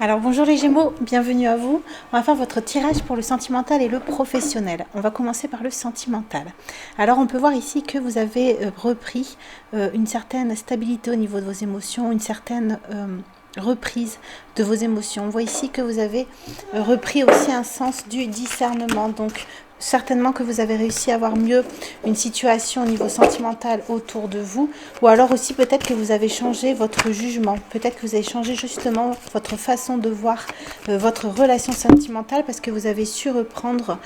Alors bonjour les Gémeaux, bienvenue à vous. On va faire votre tirage pour le sentimental et le professionnel. On va commencer par le sentimental. Alors on peut voir ici que vous avez repris une certaine stabilité au niveau de vos émotions, une certaine reprise de vos émotions. On voit ici que vous avez repris aussi un sens du discernement. Donc certainement que vous avez réussi à voir mieux une situation au niveau sentimental autour de vous, ou alors aussi peut-être que vous avez changé votre jugement, peut-être que vous avez changé justement votre façon de voir votre relation sentimentale parce que vous avez su reprendre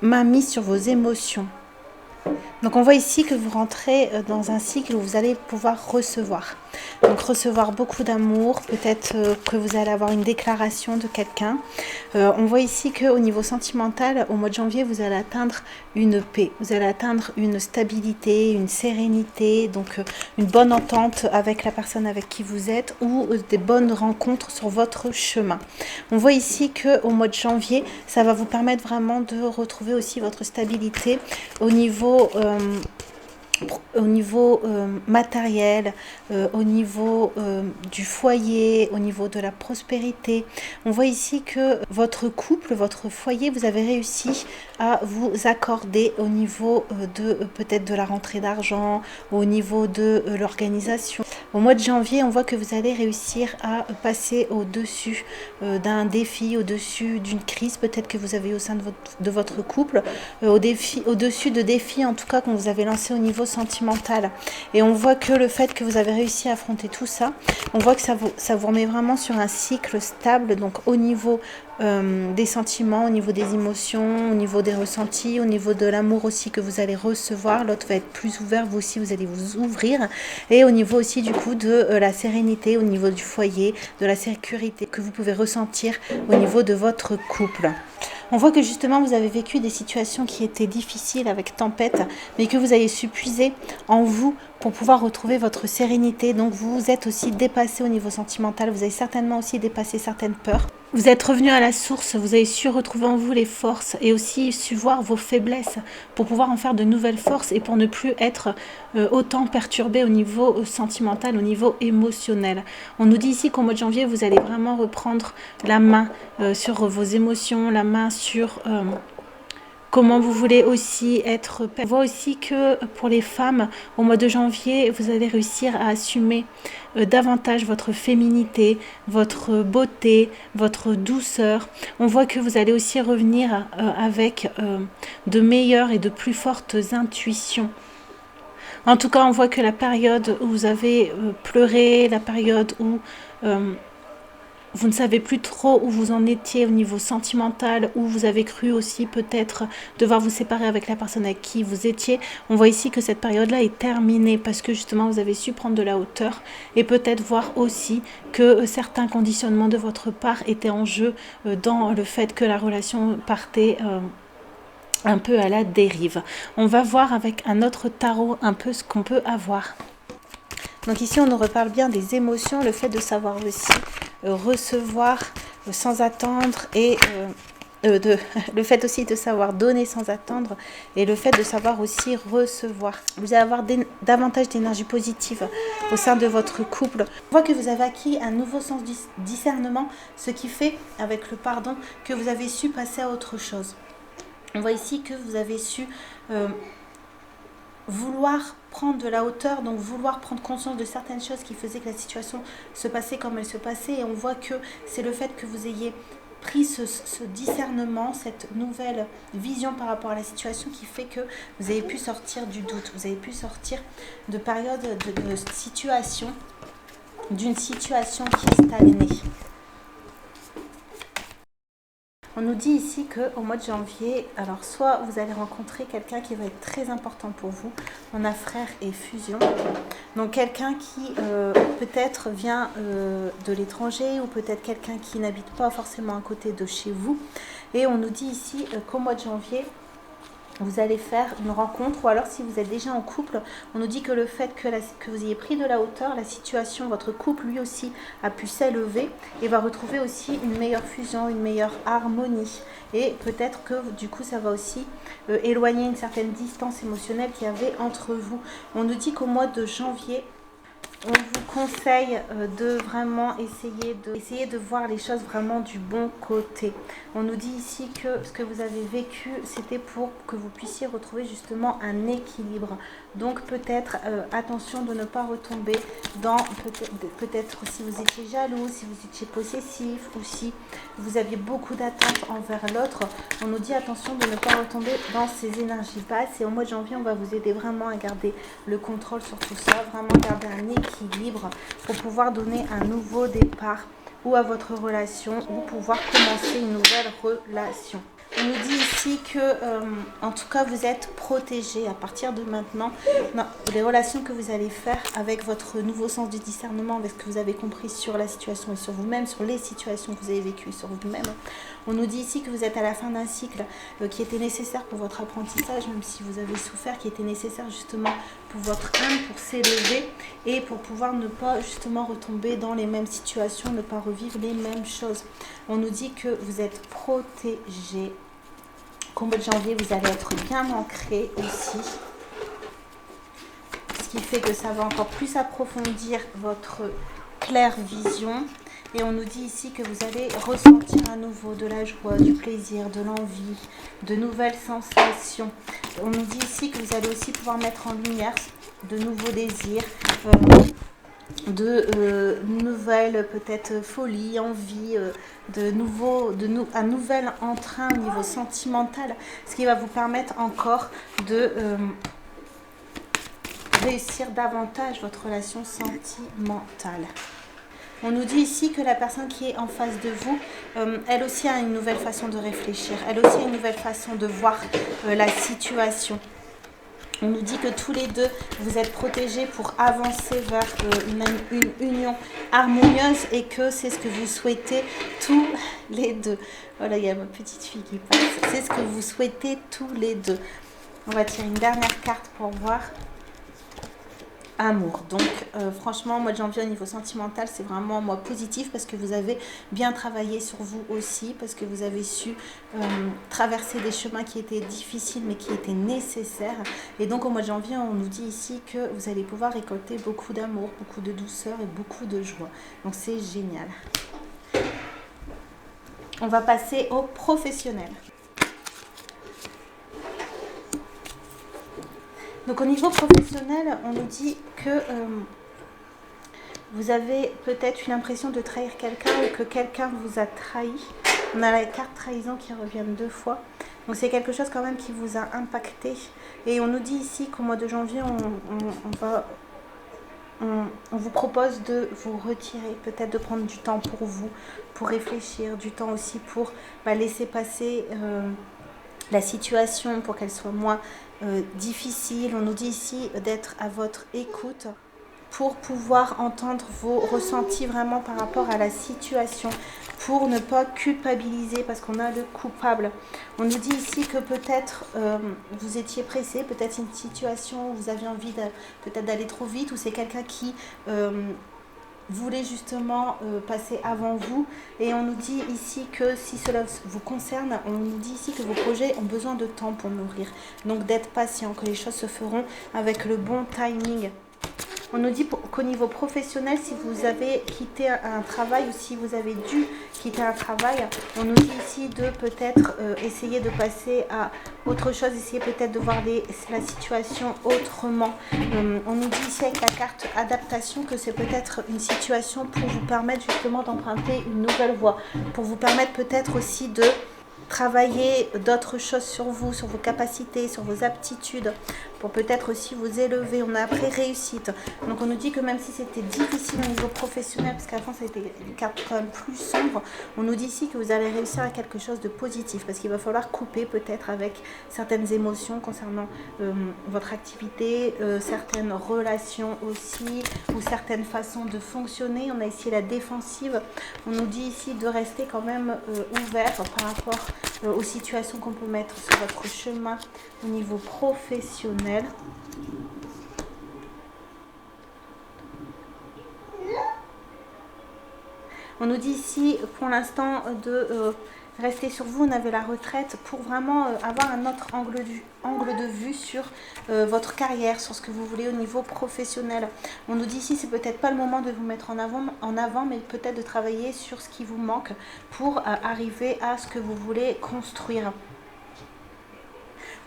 main mise sur vos émotions. Donc on voit ici que vous rentrez dans un cycle où vous allez pouvoir recevoir. Donc recevoir beaucoup d'amour, peut-être que vous allez avoir une déclaration de quelqu'un. On voit ici qu'au niveau sentimental, au mois de janvier, vous allez atteindre une paix, vous allez atteindre une stabilité, une sérénité, donc une bonne entente avec la personne avec qui vous êtes ou des bonnes rencontres sur votre chemin. On voit ici qu'au mois de janvier, ça va vous permettre vraiment de retrouver aussi votre stabilité au niveau matériel, au niveau du foyer, au niveau de la prospérité. On voit ici que votre couple, votre foyer, vous avez réussi à vous accorder au niveau de peut-être de la rentrée d'argent, au niveau de l'organisation. Au mois de janvier, on voit que vous allez réussir à passer au-dessus d'un défi, au-dessus d'une crise peut-être que vous avez au sein de votre couple, au-dessus de défis en tout cas que vous avez lancé au niveau sentimental. Et on voit que le fait que vous avez réussi à affronter tout ça, on voit que ça vous remet vraiment sur un cycle stable, donc au niveau des sentiments, au niveau des émotions, au niveau des ressentis, au niveau de l'amour aussi que vous allez recevoir. L'autre va être plus ouvert, vous aussi vous allez vous ouvrir. Et au niveau aussi du coup de la sérénité, au niveau du foyer, de la sécurité que vous pouvez ressentir au niveau de votre couple. On voit que justement vous avez vécu des situations qui étaient difficiles avec tempête, mais que vous avez su puiser en vous pour pouvoir retrouver votre sérénité. Donc vous vous êtes aussi dépassé au niveau sentimental, vous avez certainement aussi dépassé certaines peurs. Vous êtes revenu à la source, vous avez su retrouver en vous les forces et aussi su voir vos faiblesses pour pouvoir en faire de nouvelles forces et pour ne plus être autant perturbé au niveau sentimental, au niveau émotionnel. On nous dit ici qu'au mois de janvier, vous allez vraiment reprendre la main sur vos émotions, la main sur comment vous voulez aussi être. On voit aussi que pour les femmes, au mois de janvier, vous allez réussir à assumer davantage votre féminité, votre beauté, votre douceur. On voit que vous allez aussi revenir avec de meilleures et de plus fortes intuitions. En tout cas, on voit que la période où vous avez pleuré, la période où vous ne savez plus trop où vous en étiez au niveau sentimental, où vous avez cru aussi peut-être devoir vous séparer avec la personne avec qui vous étiez. On voit ici que cette période-là est terminée parce que justement vous avez su prendre de la hauteur et peut-être voir aussi que certains conditionnements de votre part étaient en jeu dans le fait que la relation partait un peu à la dérive. On va voir avec un autre tarot un peu ce qu'on peut avoir. Donc ici on nous reparle bien des émotions, le fait de savoir aussi recevoir sans attendre et le fait aussi de savoir donner sans attendre et le fait de savoir aussi recevoir. Vous allez avoir davantage d'énergie positive au sein de votre couple. On voit que vous avez acquis un nouveau sens du discernement, ce qui fait, avec le pardon, que vous avez su passer à autre chose. On voit ici que vous avez su vouloir prendre de la hauteur, donc vouloir prendre conscience de certaines choses qui faisaient que la situation se passait comme elle se passait. Et on voit que c'est le fait que vous ayez pris ce discernement, cette nouvelle vision par rapport à la situation qui fait que vous avez pu sortir du doute, vous avez pu sortir de périodes de situation, d'une situation qui est stagnée. On nous dit ici qu'au mois de janvier, alors soit vous allez rencontrer quelqu'un qui va être très important pour vous. On a frère et fusion. Donc quelqu'un qui peut-être vient de l'étranger ou peut-être quelqu'un qui n'habite pas forcément à côté de chez vous. Et on nous dit ici qu'au mois de janvier, vous allez faire une rencontre ou alors si vous êtes déjà en couple, on nous dit que le fait que vous ayez pris de la hauteur, la situation, votre couple lui aussi a pu s'élever et va retrouver aussi une meilleure fusion, une meilleure harmonie. Et peut-être que du coup ça va aussi éloigner une certaine distance émotionnelle qu'il y avait entre vous. On nous dit qu'au mois de janvier, On vous conseille de vraiment essayer de voir les choses vraiment du bon côté. On nous dit ici que ce que vous avez vécu, c'était pour que vous puissiez retrouver justement un équilibre. Donc peut-être attention de ne pas retomber dans peut-être si vous étiez jaloux, si vous étiez possessif ou si vous aviez beaucoup d'attentes envers l'autre. On nous dit attention de ne pas retomber dans ces énergies basses. Et au mois de janvier, on va vous aider vraiment à garder le contrôle sur tout ça, vraiment garder un équilibre pour pouvoir donner un nouveau départ ou à votre relation ou pouvoir commencer une nouvelle relation. On nous dit ici que, en tout cas, vous êtes protégé à partir de maintenant. Non, les relations que vous allez faire avec votre nouveau sens du discernement, avec ce que vous avez compris sur la situation et sur vous-même, sur les situations que vous avez vécues sur vous-même. On nous dit ici que vous êtes à la fin d'un cycle qui était nécessaire pour votre apprentissage, même si vous avez souffert, qui était nécessaire justement pour votre âme, pour s'élever et pour pouvoir ne pas justement retomber dans les mêmes situations, ne pas revivre les mêmes choses. On nous dit que vous êtes protégé, qu'au mois de janvier, vous allez être bien ancré aussi. Ce qui fait que ça va encore plus approfondir votre claire vision. Et on nous dit ici que vous allez ressentir à nouveau de la joie, du plaisir, de l'envie, de nouvelles sensations. On nous dit ici que vous allez aussi pouvoir mettre en lumière de nouveaux désirs, de nouvelles peut-être folies, envies, un nouvel entrain au niveau sentimental, ce qui va vous permettre encore de réussir davantage votre relation sentimentale. On nous dit ici que la personne qui est en face de vous, elle aussi a une nouvelle façon de réfléchir, elle aussi a une nouvelle façon de voir la situation. On nous dit que tous les deux, vous êtes protégés pour avancer vers une union harmonieuse et que c'est ce que vous souhaitez tous les deux. Voilà, il y a ma petite fille qui passe. C'est ce que vous souhaitez tous les deux. On va tirer une dernière carte pour voir. Amour. Donc franchement, au mois de janvier au niveau sentimental, c'est vraiment un mois positif parce que vous avez bien travaillé sur vous aussi, parce que vous avez su traverser des chemins qui étaient difficiles mais qui étaient nécessaires. Et donc au mois de janvier, on nous dit ici que vous allez pouvoir récolter beaucoup d'amour, beaucoup de douceur et beaucoup de joie. Donc c'est génial. On va passer au professionnel. Donc au niveau professionnel, on nous dit que vous avez peut-être une impression de trahir quelqu'un ou que quelqu'un vous a trahi. On a la carte trahison qui revient 2 fois. Donc c'est quelque chose quand même qui vous a impacté. Et on nous dit ici qu'au mois de janvier, on vous propose de vous retirer, peut-être de prendre du temps pour vous, pour réfléchir, du temps aussi pour laisser passer la situation pour qu'elle soit moins difficile. On nous dit ici d'être à votre écoute pour pouvoir entendre vos ressentis vraiment par rapport à la situation, pour ne pas culpabiliser parce qu'on a le coupable. On nous dit ici que peut-être vous étiez pressé, peut-être une situation où vous aviez envie peut-être d'aller trop vite, ou c'est quelqu'un qui voulait justement passer avant vous. Et on nous dit ici que si cela vous concerne, on nous dit ici que vos projets ont besoin de temps pour mûrir. Donc d'être patient, que les choses se feront avec le bon timing. On nous dit qu'au niveau professionnel, si vous avez quitté un travail ou si vous avez dû quitter un travail, on nous dit ici de peut-être essayer de passer à autre chose, essayer peut-être de voir la situation autrement. On nous dit ici avec la carte adaptation que c'est peut-être une situation pour vous permettre justement d'emprunter une nouvelle voie, pour vous permettre peut-être aussi de travailler d'autres choses sur vous, sur vos capacités, sur vos aptitudes, pour peut-être aussi vous élever. On a après réussite. Donc on nous dit que même si c'était difficile au niveau professionnel, parce qu'avant ça a été une carte quand même plus sombre, on nous dit ici que vous allez réussir à quelque chose de positif, parce qu'il va falloir couper peut-être avec certaines émotions concernant votre activité, certaines relations aussi, ou certaines façons de fonctionner. On a ici la défensive. On nous dit ici de rester quand même ouvert par rapport aux situations qu'on peut mettre sur votre chemin au niveau professionnel. On nous dit ici, pour l'instant, de rester sur vous. On avait la retraite pour vraiment avoir un autre angle de vue sur votre carrière, sur ce que vous voulez au niveau professionnel. On nous dit ici, c'est peut-être pas le moment de vous mettre en avant, mais peut-être de travailler sur ce qui vous manque pour arriver à ce que vous voulez construire.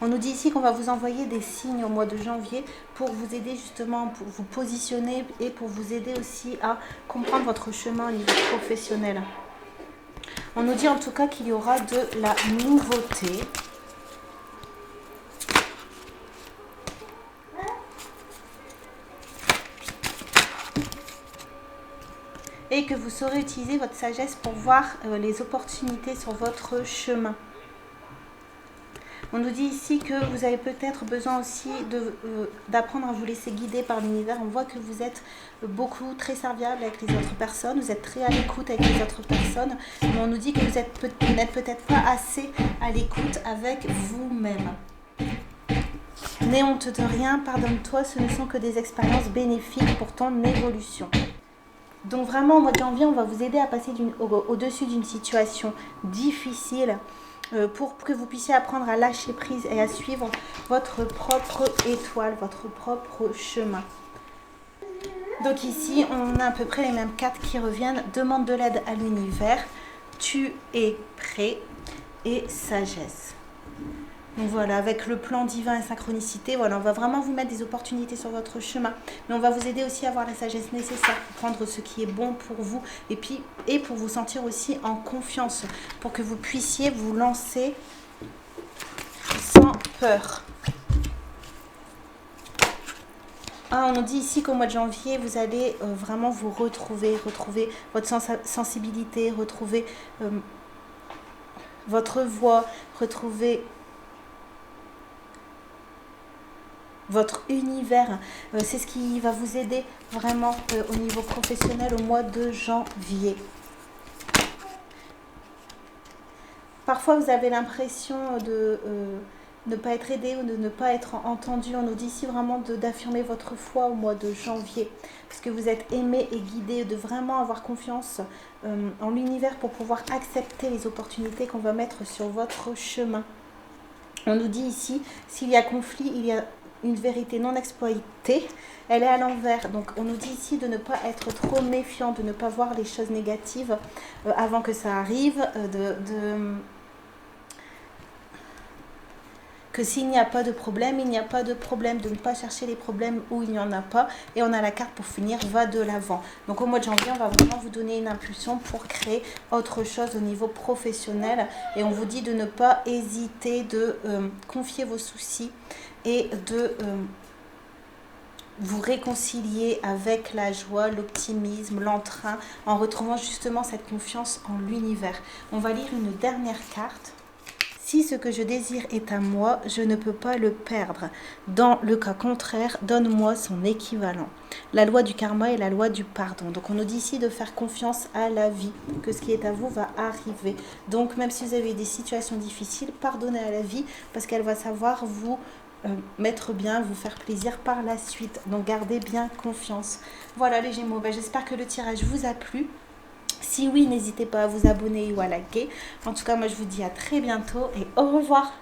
On nous dit ici qu'on va vous envoyer des signes au mois de janvier pour vous aider justement, pour vous positionner et pour vous aider aussi à comprendre votre chemin au niveau professionnel. On nous dit en tout cas qu'il y aura de la nouveauté. Et que vous saurez utiliser votre sagesse pour voir les opportunités sur votre chemin. On nous dit ici que vous avez peut-être besoin aussi d'apprendre à vous laisser guider par l'univers. On voit que vous êtes beaucoup très serviable avec les autres personnes, vous êtes très à l'écoute avec les autres personnes, mais on nous dit que vous n'êtes peut-être pas assez à l'écoute avec vous-même. N'aie honte de rien, pardonne-toi, ce ne sont que des expériences bénéfiques pour ton évolution. Donc vraiment, au mois de janvier, on va vous aider à passer au-dessus d'une situation difficile, pour que vous puissiez apprendre à lâcher prise et à suivre votre propre étoile, votre propre chemin. Donc ici, on a à peu près les mêmes cartes qui reviennent. Demande de l'aide à l'univers, tu es prêt et sagesse. Donc voilà, avec le plan divin et synchronicité, voilà, on va vraiment vous mettre des opportunités sur votre chemin. Mais on va vous aider aussi à avoir la sagesse nécessaire pour prendre ce qui est bon pour vous. Et pour vous sentir aussi en confiance. Pour que vous puissiez vous lancer sans peur. On nous dit ici qu'au mois de janvier, vous allez vraiment vous retrouver votre sensibilité, retrouver votre voix, retrouver votre univers. C'est ce qui va vous aider vraiment au niveau professionnel au mois de janvier. Parfois vous avez l'impression de ne pas être aidé ou de ne pas être entendu. On nous dit ici vraiment d'affirmer votre foi au mois de janvier, parce que vous êtes aimé et guidé, de vraiment avoir confiance en l'univers pour pouvoir accepter les opportunités qu'on va mettre sur votre chemin. On nous dit ici, s'il y a conflit, il y a une vérité non exploitée, elle est à l'envers. Donc on nous dit ici de ne pas être trop méfiant, de ne pas voir les choses négatives avant que ça arrive, que s'il n'y a pas de problème, il n'y a pas de problème, de ne pas chercher les problèmes où il n'y en a pas. Et on a la carte pour finir, va de l'avant. Donc au mois de janvier, on va vraiment vous donner une impulsion pour créer autre chose au niveau professionnel. Et on vous dit de ne pas hésiter, de confier vos soucis et de vous réconcilier avec la joie, l'optimisme, l'entrain, en retrouvant justement cette confiance en l'univers. On va lire une dernière carte. Si ce que je désire est à moi, je ne peux pas le perdre. Dans le cas contraire, donne-moi son équivalent. La loi du karma et la loi du pardon. Donc on nous dit ici de faire confiance à la vie, que ce qui est à vous va arriver. Donc même si vous avez des situations difficiles, pardonnez à la vie parce qu'elle va savoir vous mettre bien, vous faire plaisir par la suite. Donc gardez bien confiance. Voilà les Gémeaux, j'espère que le tirage vous a plu. Si oui, n'hésitez pas à vous abonner ou à liker. En tout cas, moi je vous dis à très bientôt et au revoir.